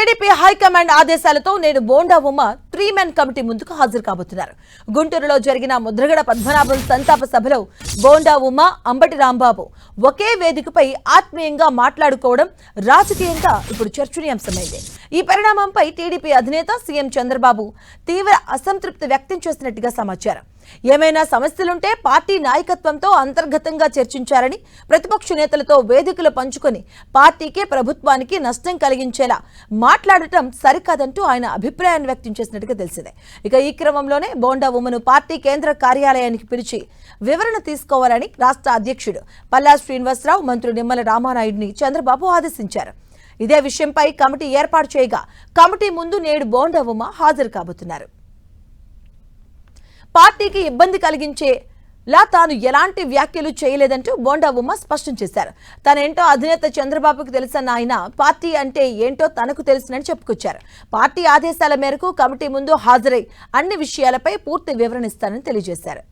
TDP high command ఆదేశాలతో నేడు bonda Uma 3-మెన్ committee ముందుకు హాజరు కాబోతున్నారు. గుంటూరులో జరిగిన ముద్రగడ పద్మనాభం సంతాప సభలో బోండా ఉమ, అంబటి రాంబాబు ఒకే వేదికపై ఆత్మీయంగా మాట్లాడుకోవడం రాజకీయంగా ఇప్పుడు చర్చనీయాంశమైంది. ఈ పరిణామంపై టీడీపీ అధినేత సీఎం చంద్రబాబు తీవ్ర అసంతృప్తి వ్యక్తం చేసినట్టుగా సమాచారం. ఏమైనా సమస్యలుంటే పార్టీ నాయకత్వంతో అంతర్గతంగా చర్చించారని, ప్రతిపక్ష నేతలతో వేదికలు పంచుకొని పార్టీకి ప్రభుత్వానికి నష్టం కలిగించేలా మాట్లాడటం సరికాదంటూ ఆయన అభిప్రాయాన్ని వ్యక్తం చేసినట్టుగా తెలిసిందే. ఇక ఈ క్రమంలోనే బోండా ఉమను పార్టీ కేంద్ర కార్యాలయానికి పిలిచి వివరణ తీసుకోవాలని రాష్ట్ర అధ్యక్షుడు పల్లా శ్రీనివాసరావు, మంత్రి నిమ్మల రామానాయుడిని చంద్రబాబు ఆదేశించారు. ఇదే విషయంపై కమిటీ ఏర్పాటు చేయగా కమిటీ ముందు నేడు బోండా ఉమ హాజరు కాబోతున్నారు. పార్టీకి ఇబ్బంది కలిగించేలా తాను ఎలాంటి వ్యాఖ్యలు చేయలేదంటూ బోండా ఉమ స్పష్టం చేశారు. తనేంటో అధినేత చంద్రబాబుకు తెలుసన్న ఆయన పార్టీ అంటే ఏంటో తనకు తెలుసునని చెప్పుకొచ్చారు. పార్టీ ఆదేశాల మేరకు కమిటీ ముందు హాజరై అన్ని విషయాలపై పూర్తి వివరణ ఇస్తానని తెలియజేశారు.